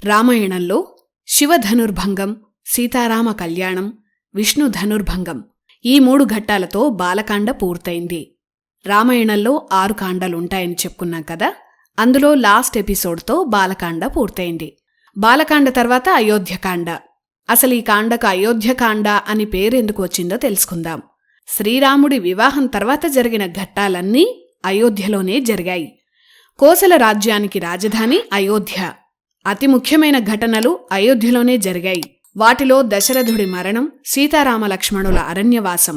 రామాయణంలో శివధనుర్భంగం, సీతారామ కళ్యాణం, విష్ణు ధనుర్భంగం ఈ 3 ఘట్టాలతో బాలకాండ పూర్తయింది. రామాయణంలో 6 కాండలుంటాయని చెప్పుకున్నాం కదా, అందులో లాస్ట్ ఎపిసోడ్తో బాలకాండ పూర్తయింది. బాలకాండ తర్వాత అయోధ్యకాండ. అసలు ఈ కాండకు అయోధ్యకాండ అని పేరెందుకు వచ్చిందో తెలుసుకుందాం. శ్రీరాముడి వివాహం తర్వాత జరిగిన ఘట్టాలన్నీ అయోధ్యలోనే జరిగాయి. కోసల రాజ్యానికి రాజధాని అయోధ్య. అతి ముఖ్యమైన ఘటనలు అయోధ్యలోనే జరిగాయి. వాటిలో దశరథుడి మరణం, సీతారామ లక్ష్మణుల అరణ్యవాసం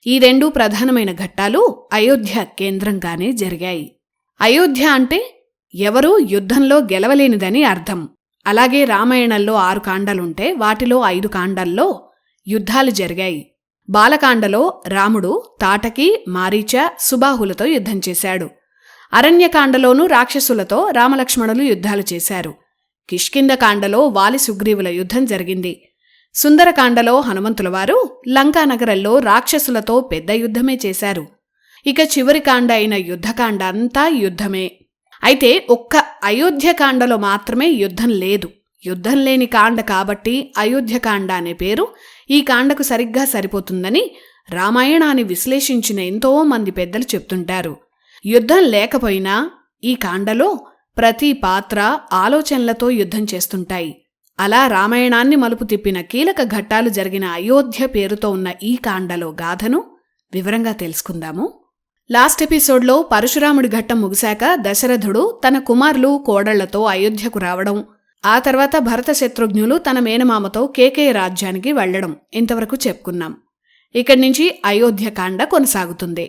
ఈ 2 ప్రధానమైన ఘట్టాలు అయోధ్య కేంద్రంగానే జరిగాయి. అయోధ్య అంటే ఎవరూ యుద్ధంలో గెలవలేనిదని అర్థం. అలాగే రామాయణంలో 6 కాండలుంటే వాటిలో 5 కాండల్లో యుద్ధాలు జరిగాయి. బాలకాండలో రాముడు తాటకి, మారీచ, సుబాహులతో యుద్ధం చేశాడు. అరణ్యకాండలోనూ రాక్షసులతో రామలక్ష్మణులు యుద్ధాలు చేశారు. కిష్కింధకాండలో వాలి సుగ్రీవుల యుద్ధం జరిగింది. సుందరకాండలో హనుమంతులవారు లంకానగరంలో రాక్షసులతో పెద్ద యుద్ధమే చేశారు. ఇక చివరి కాండ అయిన యుద్ధకాండ అంతా యుద్ధమే. అయితే ఒక్క అయోధ్యకాండలో మాత్రమే యుద్ధం లేదు. యుద్ధం లేని కాండ కాబట్టి అయోధ్యకాండ అనే పేరు ఈ కాండకు సరిగ్గా సరిపోతుందని రామాయణాన్ని విశ్లేషించిన ఎంతో మంది పెద్దలు చెప్తుంటారు. యుద్ధం లేకపోయినా ఈ కాండలో ప్రతి పాత్ర ఆలోచనలతో యుద్ధం చేస్తుంటాయి. అలా రామాయణాన్ని మలుపు తిప్పిన కీలక ఘట్టాలు జరిగిన అయోధ్య పేరుతో ఉన్న ఈ కాండలో గాథను వివరంగా తెలుసుకుందాము. లాస్ట్ ఎపిసోడ్లో పరశురాముడి ఘట్టం ముగిశాక దశరథుడు తన కుమారులు, కోడళ్లతో అయోధ్యకు రావడం, ఆ తర్వాత భరత శత్రుఘ్నులు తన మేనమామతో కేకేయ రాజ్యానికి వెళ్లడం ఇంతవరకు చెప్పుకున్నాం. ఇక్కడి నుంచి అయోధ్యకాండ కొనసాగుతుంది.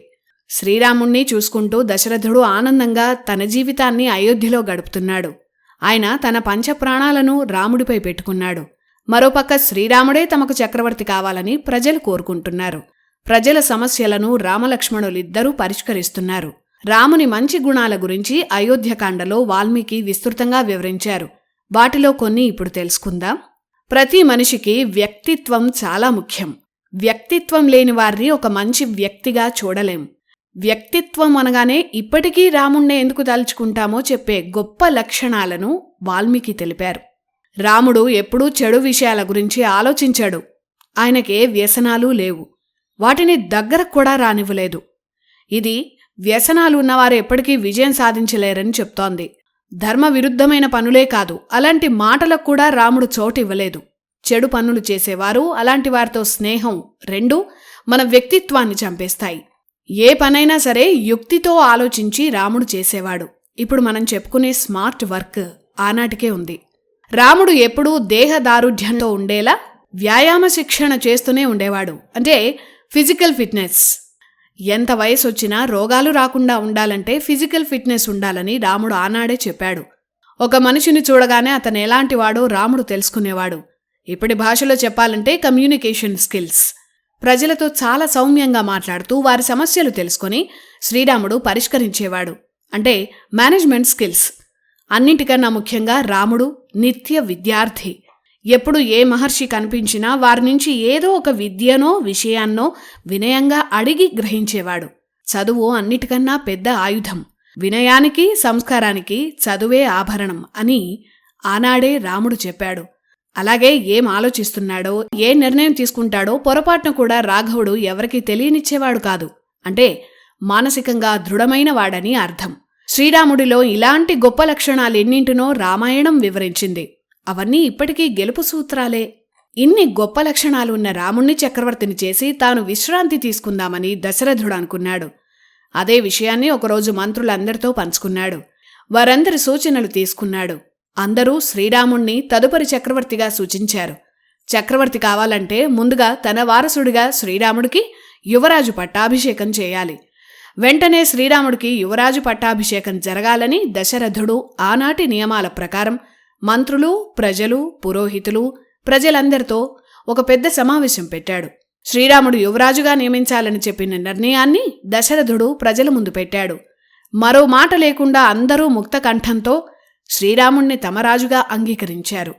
శ్రీరాముణ్ణి చూసుకుంటూ దశరథుడు ఆనందంగా తన జీవితాన్ని అయోధ్యలో గడుపుతున్నాడు. ఆయన తన పంచప్రాణాలను రాముడిపై పెట్టుకున్నాడు. మరోపక్క శ్రీరాముడే తమకు చక్రవర్తి కావాలని ప్రజలు కోరుకుంటున్నారు. ప్రజల సమస్యలను రామలక్ష్మణులిద్దరూ పరిష్కరిస్తున్నారు. రాముని మంచి గుణాల గురించి అయోధ్యకాండలో వాల్మీకి విస్తృతంగా వివరించారు. వాటిలో కొన్ని ఇప్పుడు తెలుసుకుందాం. ప్రతి మనిషికి వ్యక్తిత్వం చాలా ముఖ్యం. వ్యక్తిత్వం లేని వారిని ఒక మంచి వ్యక్తిగా చూడలేం. వ్యక్తిత్వం అనగానే ఇప్పటికీ రాముణ్ణే ఎందుకు తలుచుకుంటామో చెప్పే గొప్ప లక్షణాలను వాల్మీకి తెలిపారు. రాముడు ఎప్పుడూ చెడు విషయాల గురించి ఆలోచించాడు. ఆయనకే వ్యసనాలు లేవు. వాటిని దగ్గరకు కూడా రానివ్వలేదు. ఇది వ్యసనాలు ఉన్నవారు ఎప్పటికీ విజయం సాధించలేరని చెప్తోంది. ధర్మ విరుద్ధమైన పనులే కాదు, అలాంటి మాటలకు కూడా రాముడు చోటివ్వలేదు. చెడు పనులు చేసేవారు, అలాంటి వారితో స్నేహం రెండూ మన వ్యక్తిత్వాన్ని చంపేస్తాయి. ఏ పనైనా సరే యుక్తితో ఆలోచించి రాముడు చేసేవాడు. ఇప్పుడు మనం చెప్పుకునే స్మార్ట్ వర్క్ ఆనాటికే ఉంది. రాముడు ఎప్పుడూ దేహదారుఢ్యంతో ఉండేలా వ్యాయామ శిక్షణ చేస్తూనే ఉండేవాడు. అంటే ఫిజికల్ ఫిట్నెస్. ఎంత వయసు వచ్చినా రోగాలు రాకుండా ఉండాలంటే ఫిజికల్ ఫిట్నెస్ ఉండాలని రాముడు ఆనాడే చెప్పాడు. ఒక మనిషిని చూడగానే అతను ఎలాంటివాడో రాముడు తెలుసుకునేవాడు. ఇప్పటి భాషలో చెప్పాలంటే కమ్యూనికేషన్ స్కిల్స్. ప్రజలతో చాలా సౌమ్యంగా మాట్లాడుతూ వారి సమస్యలు తెలుసుకొని శ్రీరాముడు పరిష్కరించేవాడు. అంటే మేనేజ్మెంట్ స్కిల్స్. అన్నింటికన్నా ముఖ్యంగా రాముడు నిత్య విద్యార్థి. ఎప్పుడు ఏ మహర్షి కనిపించినా వారి నుంచి ఏదో ఒక విద్యనో విషయాన్నో వినయంగా అడిగి గ్రహించేవాడు. చదువు అన్నిటికన్నా పెద్ద ఆయుధం. వినయానికి, సంస్కారానికి చదువే ఆభరణం అని ఆనాడే రాముడు చెప్పాడు. అలాగే ఏం ఆలోచిస్తున్నాడో, ఏ నిర్ణయం తీసుకుంటాడో పొరపాటున కూడా రాఘవుడు ఎవరికీ తెలియనిచ్చేవాడు కాదు. అంటే మానసికంగా దృఢమైన వాడని అర్థం. శ్రీరాముడిలో ఇలాంటి గొప్ప లక్షణాలెన్నింటినో రామాయణం వివరించింది. అవన్నీ ఇప్పటికీ గెలుపు సూత్రాలే. ఇన్ని గొప్ప లక్షణాలు ఉన్న రాముణ్ణి చక్రవర్తిని చేసి తాను విశ్రాంతి తీసుకుందామని దశరథుడు అనుకున్నాడు. అదే విషయాన్ని ఒకరోజు మంత్రులందరితో పంచుకున్నాడు. వారందరి సూచనలు తీసుకున్నాడు. అందరూ శ్రీరాముణ్ణి తదుపరి చక్రవర్తిగా సూచించారు. చక్రవర్తి కావాలంటే ముందుగా తన వారసుడిగా శ్రీరాముడికి యువరాజు పట్టాభిషేకం చేయాలి. వెంటనే శ్రీరాముడికి యువరాజు పట్టాభిషేకం జరగాలని దశరథుడు ఆనాటి నియమాల ప్రకారం మంత్రులు, ప్రజలు, పురోహితులు, ప్రజలందరితో ఒక పెద్ద సమావేశం పెట్టాడు. శ్రీరాముడు యువరాజుగా నియమించాలని చెప్పిన నిర్ణయాన్ని దశరథుడు ప్రజల ముందు పెట్టాడు. మరో మాట లేకుండా అందరూ ముక్త కంఠంతో శ్రీరాముణ్ణి తమ రాజుగా అంగీకరించారు.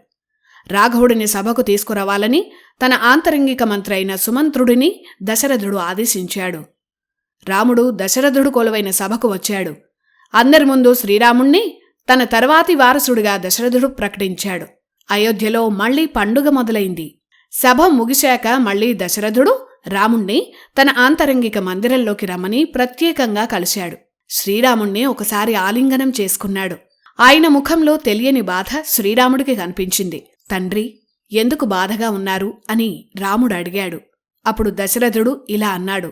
రాఘవుడిని సభకు తీసుకురావాలని తన ఆంతరంగిక మంత్రి అయిన సుమంత్రుడిని దశరథుడు ఆదేశించాడు. రాముడు దశరథుడు కొలువైన సభకు వచ్చాడు. అందరి ముందు శ్రీరాముణ్ణి తన తర్వాతి వారసుడిగా దశరథుడు ప్రకటించాడు. అయోధ్యలో మళ్లీ పండుగ మొదలైంది. సభ ముగిశాక మళ్లీ దశరథుడు రాముణ్ణి తన ఆంతరంగిక మందిరంలోకి రమ్మని ప్రత్యేకంగా కలిశాడు. శ్రీరాముణ్ణి ఒకసారి ఆలింగనం చేసుకున్నాడు. ఆయన ముఖంలో తెలియని బాధ శ్రీరాముడికి కనిపించింది. తండ్రి, ఎందుకు బాధగా ఉన్నారు అని రాముడు అడిగాడు. అప్పుడు దశరథుడు ఇలా అన్నాడు: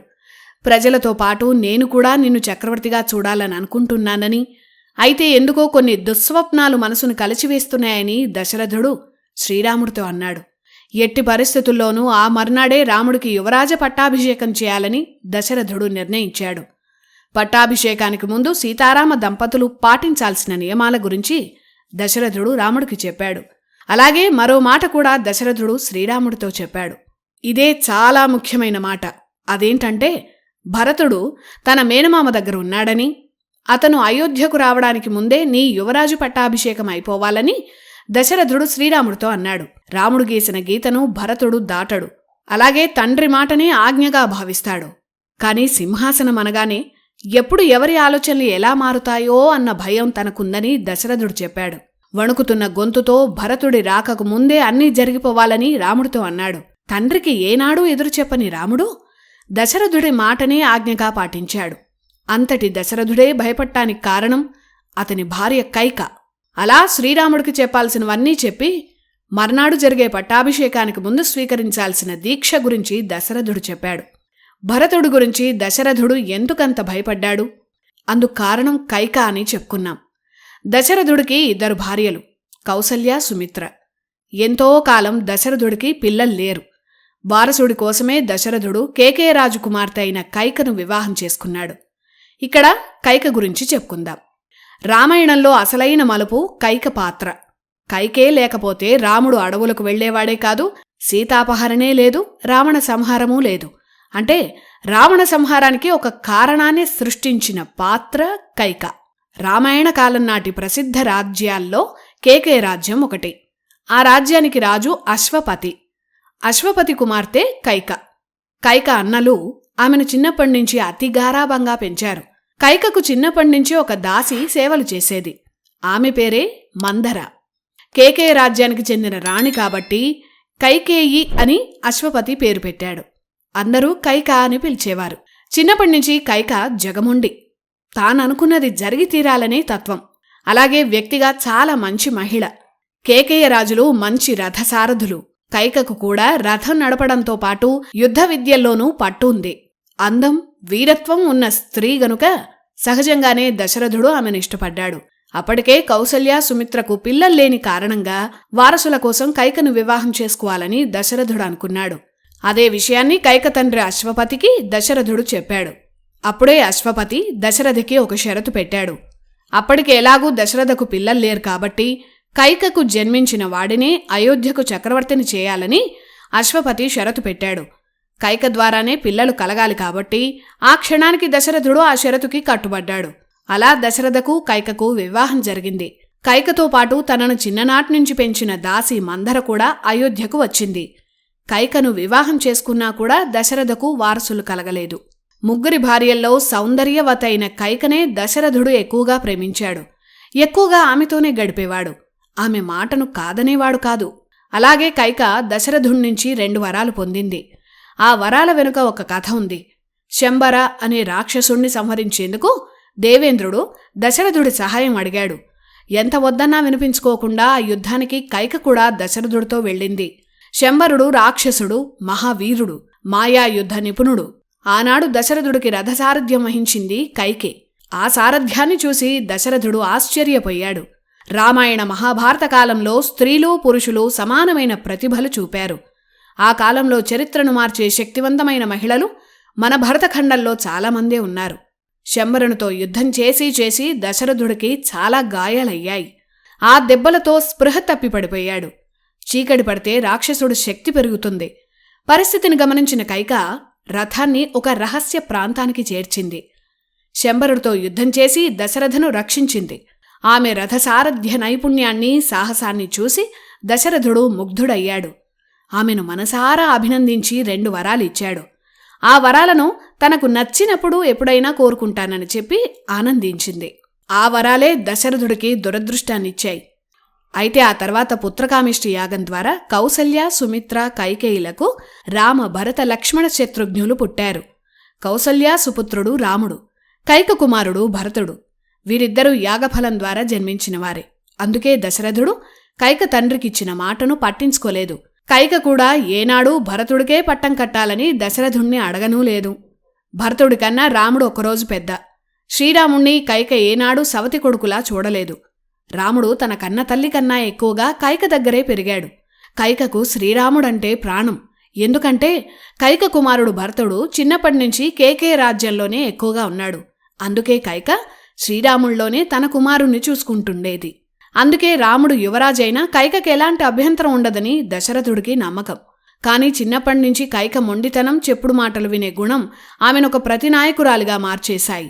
ప్రజలతో పాటు నేను కూడా నిన్ను చక్రవర్తిగా చూడాలని అనుకుంటున్నానని, అయితే ఎందుకో కొన్ని దుస్వప్నాలు మనసును కలిచివేస్తున్నాయని దశరథుడు శ్రీరాముడితో అన్నాడు. ఎట్టి పరిస్థితుల్లోనూ ఆ మర్నాడే రాముడికి యువరాజ పట్టాభిషేకం చేయాలని దశరథుడు నిర్ణయించాడు. పట్టాభిషేకానికి ముందు సీతారామ దంపతులు పాటించాల్సిన నియమాల గురించి దశరథుడు రాముడికి చెప్పాడు. అలాగే మరో మాట కూడా దశరథుడు శ్రీరాముడితో చెప్పాడు. ఇదే చాలా ముఖ్యమైన మాట. అదేంటంటే, భరతుడు తన మేనమామ దగ్గర ఉన్నాడని, అతను అయోధ్యకు రావడానికి ముందే నీ యువరాజు పట్టాభిషేకం అయిపోవాలని దశరథుడు శ్రీరాముడితో అన్నాడు. రాముడు గీసిన గీతను భరతుడు దాటడు. అలాగే తండ్రి మాటనే ఆజ్ఞగా భావిస్తాడు. కాని సింహాసనం అనగానే ఎప్పుడు ఎవరి ఆలోచనలు ఎలా మారుతాయో అన్న భయం తనకుందని దశరథుడు చెప్పాడు. వణుకుతున్న గొంతుతో భరతుడి రాకకు ముందే అన్నీ జరిగిపోవాలని రాముడితో అన్నాడు. తండ్రికి ఏనాడూ ఎదురు చెప్పని రాముడు దశరథుడి మాటనే ఆజ్ఞగా పాటించాడు. అంతటి దశరథుడే భయపడటానికి కారణం అతని భార్య కైక. అలా శ్రీరాముడికి చెప్పాల్సినవన్నీ చెప్పి మర్నాడు జరిగే పట్టాభిషేకానికి ముందు స్వీకరించాల్సిన దీక్ష గురించి దశరథుడు చెప్పాడు. భరతుడి గురించి దశరథుడు ఎందుకంత భయపడ్డాడు? అందుకు కారణం కైక అని చెప్పుకున్నాం. దశరథుడికి 2 భార్యలు, కౌసల్య, సుమిత్ర. ఎంతో కాలం దశరథుడికి పిల్లలు లేరు. వారసుడి కోసమే దశరథుడు కేకేయరాజు కుమార్తె అయిన కైకను వివాహం చేసుకున్నాడు. ఇక్కడ కైక గురించి చెప్పుకుందాం. రామాయణంలో అసలైన మలుపు కైక పాత్ర. కైకే లేకపోతే రాముడు అడవులకు వెళ్లేవాడే కాదు, సీతాపహరణే లేదు, రావణ సంహారమూ లేదు. అంటే రావణ సంహారానికి ఒక కారణాన్ని సృష్టించిన పాత్ర కైక. రామాయణ కాలం నాటి ప్రసిద్ధ రాజ్యాల్లో కేకే రాజ్యం ఒకటి. ఆ రాజ్యానికి రాజు అశ్వపతి. అశ్వపతి కుమార్తె కైక. కైక అన్నలు ఆమెను చిన్నప్పటినుంచి అతి గారాబంగా పెంచారు. కైకకు చిన్నప్పటినుంచి ఒక దాసి సేవలు చేసేది. ఆమె పేరే మందర. కేకేయ రాజ్యానికి చెందిన రాణి కాబట్టి కైకేయి అని అశ్వపతి పేరు పెట్టాడు. అందరూ కైక అని పిలిచేవారు. చిన్నప్పటినుంచి కైక జగమొండి. తాననుకున్నది జరిగి తీరాలనే తత్వం. అలాగే వ్యక్తిగా చాలా మంచి మహిళ. కేకేయ రాజులు మంచి రథసారథులు. కైకకు కూడా రథం నడపడంతో పాటు యుద్ధ విద్యల్లోనూ పట్టు ఉంది. అందం, వీరత్వం ఉన్న స్త్రీ గనుక సహజంగానే దశరథుడు ఆమెను ఇష్టపడ్డాడు. అప్పటికే కౌసల్య, సుమిత్రకు పిల్లల్లేని కారణంగా వారసుల కోసం కైకను వివాహం చేసుకోవాలని దశరథుడు అనుకున్నాడు. అదే విషయాన్ని కైక తండ్రి అశ్వపతికి దశరథుడు చెప్పాడు. అప్పుడే అశ్వపతి దశరథికి ఒక షరతు పెట్టాడు. అప్పటికి ఎలాగూ దశరథకు పిల్లల్లేరు కాబట్టి కైకకు జన్మించిన వాడినే అయోధ్యకు చక్రవర్తిని చేయాలని అశ్వపతి షరతు పెట్టాడు. కైక ద్వారానే పిల్లలు కలగాలి కాబట్టి ఆ క్షణానికి దశరథుడు ఆ షరతుకి కట్టుబడ్డాడు. అలా దశరథకు కైకకు వివాహం జరిగింది. కైకతో పాటు తనను చిన్ననాటి నుంచి పెంచిన దాసి మందర కూడా అయోధ్యకు వచ్చింది. కైకను వివాహం చేసుకున్నా కూడా దశరథకు వారసులు కలగలేదు. 3 భార్యల్లో సౌందర్యవతైన కైకనే దశరథుడు ఎక్కువగా ప్రేమించాడు. ఎక్కువగా ఆమెతోనే గడిపేవాడు. ఆమె మాటను కాదనేవాడు కాదు. అలాగే కైక దశరథుణ్ణించి 2 వరాలు పొందింది. ఆ వరాల వెనుక ఒక కథ ఉంది. శంబర అనే రాక్షసుణ్ణి సంహరించేందుకు దేవేంద్రుడు దశరథుడి సహాయం అడిగాడు. ఎంత వద్దన్నా వినిపించుకోకుండా ఆ యుద్ధానికి కైక కూడా దశరథుడితో వెళ్ళింది. శంబరుడు రాక్షసుడు, మహావీరుడు, మాయా యుద్ధ నిపుణుడు. ఆనాడు దశరథుడికి రథసారథ్యం వహించింది కైకే. ఆ సారథ్యాన్ని చూసి దశరథుడు ఆశ్చర్యపోయాడు. రామాయణ మహాభారత కాలంలో స్త్రీలు పురుషులు సమానమైన ప్రతిభలు చూపారు. ఆ కాలంలో చరిత్రను మార్చే శక్తివంతమైన మహిళలు మన భరతఖండంలో చాలామందే ఉన్నారు. శంబరునితో యుద్ధం చేసి దశరథుడికి చాలా గాయాలయ్యాయి. ఆ దెబ్బలతో స్పృహ తప్పిపడిపోయాడు. చీకటి పడితే రాక్షసుడు శక్తి పెరుగుతుంది. పరిస్థితిని గమనించిన కైక రథాన్ని ఒక రహస్య ప్రాంతానికి చేర్చింది. శంబరుడితో యుద్ధం చేసి దశరథను రక్షించింది. ఆమె రథసారథ్య నైపుణ్యాన్ని, సాహసాన్ని చూసి దశరథుడు ముగ్ధుడయ్యాడు. ఆమెను మనసారా అభినందించి 2 వరాలిచ్చాడు. ఆ వరాలను తనకు నచ్చినప్పుడు ఎప్పుడైనా కోరుకుంటానని చెప్పి ఆనందించింది. ఆ వరాలే దశరథుడికి దురదృష్టాన్నిచ్చాయి. అయితే ఆ తర్వాత పుత్రకామిష్టి యాగం ద్వారా కౌసల్య, సుమిత్ర, కైకేయులకు రామ, భరత, లక్ష్మణ, శత్రుఘ్నులు పుట్టారు. కౌసల్య సుపుత్రుడు రాముడు, కైక కుమారుడు భరతుడు. వీరిద్దరూ యాగఫలం ద్వారా జన్మించినవారే. అందుకే దశరథుడు కైక తండ్రికిచ్చిన మాటను పట్టించుకోలేదు. కైక కూడా ఏనాడూ భరతుడికే పట్టం కట్టాలని దశరథుణ్ణి అడగనూ లేదు. భరతుడి కన్నా రాముడు ఒకరోజు పెద్ద. శ్రీరాముణ్ణి కైక ఏనాడూ సవతి కొడుకులా చూడలేదు. రాముడు తన కన్న తల్లి కన్నా ఎక్కువగా కైక దగ్గరే పెరిగాడు. కైకకు శ్రీరాముడంటే ప్రాణం. ఎందుకంటే కైక కుమారుడు భరతుడు చిన్నప్పటినుంచి కేకే రాజ్యంలోనే ఎక్కువగా ఉన్నాడు. అందుకే కైక శ్రీరాముల్లోనే తన కుమారుణ్ణి చూసుకుంటుండేది. అందుకే రాముడు యువరాజైనా కైకకి ఎలాంటి అభ్యంతరం ఉండదని దశరథుడికి నమ్మకం. కాని చిన్నప్పటినుంచి కైక మొండితనం, చెప్పుడు మాటలు వినే గుణం ఆమెనొక ప్రతినాయకురాలిగా మార్చేశాయి.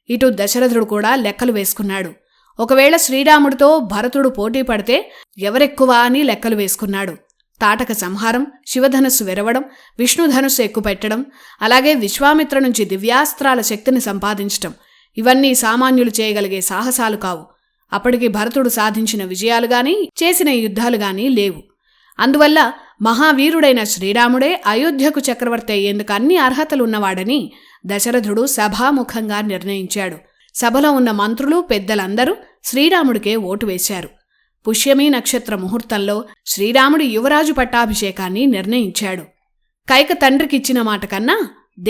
ఇటు దశరథుడు కూడా లెక్కలు వేసుకున్నాడు. ఒకవేళ శ్రీరాముడితో భరతుడు పోటీ పడితే ఎవరెక్కువ అని లెక్కలు వేసుకున్నాడు. తాటక సంహారం, శివధనుస్సు విరవడం, విష్ణుధనుస్సు ఎక్కుపెట్టడం, అలాగే విశ్వామిత్ర నుంచి దివ్యాస్త్రాల శక్తిని సంపాదించటం, ఇవన్నీ సామాన్యులు చేయగలిగే సాహసాలు కావు. అప్పటికి భరతుడు సాధించిన విజయాలుగాని, చేసిన యుద్ధాలుగాని లేవు. అందువల్ల మహావీరుడైన శ్రీరాముడే అయోధ్యకు చక్రవర్తి అయ్యేందుకు అన్ని అర్హతలున్నవాడని దశరథుడు సభాముఖంగా నిర్ణయించాడు. సభలో ఉన్న మంత్రులు, పెద్దలందరూ శ్రీరాముడికే ఓటు వేశారు. పుష్యమీ నక్షత్ర ముహూర్తంలో శ్రీరాముడి యువరాజు పట్టాభిషేకాన్ని నిర్ణయించాడు. కైక తండ్రికిచ్చిన మాట కన్నా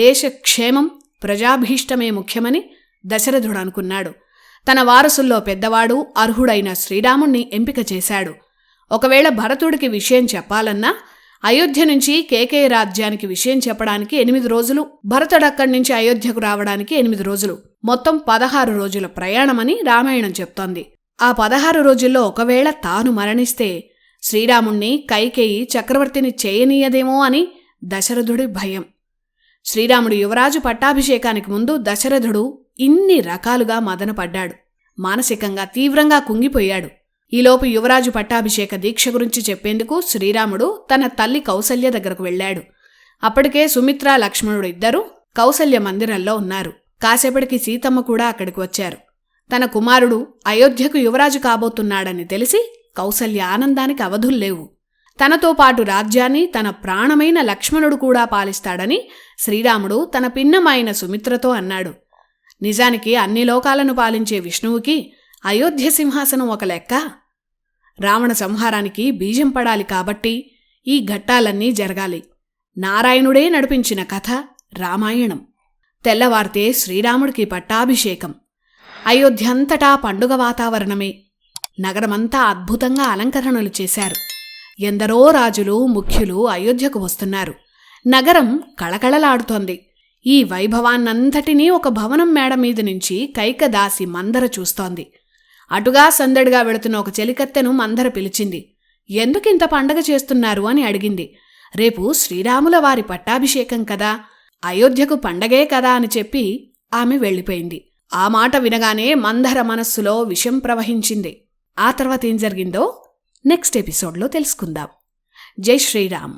దేశక్షేమం, ప్రజాభీష్టమే ముఖ్యమని దశరథుడు అనుకున్నాడు. తన వారసుల్లో పెద్దవాడు, అర్హుడైన శ్రీరాముణ్ణి ఎంపిక చేశాడు. ఒకవేళ భరతుడికి విషయం చెప్పాలన్నా అయోధ్య నుంచి కేకే రాజ్యానికి విషయం చెప్పడానికి 8 రోజులు, భరతుడక్కడి నుంచి అయోధ్యకు రావడానికి 8 రోజులు, మొత్తం 16 రోజుల ప్రయాణమని రామాయణం చెప్తోంది. ఆ 16 రోజుల్లో ఒకవేళ తాను మరణిస్తే శ్రీరాముణ్ణి కైకేయి చక్రవర్తిని చేయనీయదేమో అని దశరథుడి భయం. శ్రీరాముడి యువరాజు పట్టాభిషేకానికి ముందు దశరథుడు ఇన్ని రకాలుగా మదనపడ్డాడు. మానసికంగా తీవ్రంగా కుంగిపోయాడు. ఈలోపు యువరాజు పట్టాభిషేక దీక్ష గురించి చెప్పేందుకు శ్రీరాముడు తన తల్లి కౌసల్య దగ్గరకు వెళ్లాడు. అప్పటికే సుమిత్ర, లక్ష్మణుడు ఇద్దరూ కౌసల్య మందిరంలో ఉన్నారు. కాసేపటికి సీతమ్మ కూడా అక్కడికి వచ్చారు. తన కుమారుడు అయోధ్యకు యువరాజు కాబోతున్నాడని తెలిసి కౌసల్య ఆనందానికి అవధుల్లేవు. తనతో పాటు రాజ్యాన్ని తన ప్రాణమైన లక్ష్మణుడు కూడా పాలిస్తాడని శ్రీరాముడు తన పిన్నమైన సుమిత్రతో అన్నాడు. నిజానికి అన్ని లోకాలను పాలించే విష్ణువుకి అయోధ్య సింహాసనం ఒక లెక్క. రావణ సంహారానికి బీజం పడాలి కాబట్టి ఈ ఘట్టాలన్నీ జరగాలి. నారాయణుడే నడిపించిన కథ రామాయణం. తెల్లవార్తే శ్రీరాముడికి పట్టాభిషేకం. అయోధ్యంతటా పండుగ వాతావరణమే. నగరమంతా అద్భుతంగా అలంకరణలు చేశారు. ఎందరో రాజులు, ముఖ్యులు అయోధ్యకు వస్తున్నారు. నగరం కళకళలాడుతోంది. ఈ వైభవాన్నంతటినీ ఒక భవనం మేడ మీద నుంచి కైకదాసి మందర చూస్తోంది. అటుగా సందడిగా వెళుతున్న ఒక చెలికత్తెను మందర పిలిచింది. ఎందుకింత పండగ చేస్తున్నారు అని అడిగింది. రేపు శ్రీరాముల వారి పట్టాభిషేకం కదా, అయోధ్యకు పండగే కదా అని చెప్పి ఆమె వెళ్ళిపోయింది. ఆ మాట వినగానే మందర మనస్సులో విషం ప్రవహించింది. ఆ తర్వాత ఏం జరిగిందో నెక్స్ట్ ఎపిసోడ్లో తెలుసుకుందాం. జై శ్రీరామ్.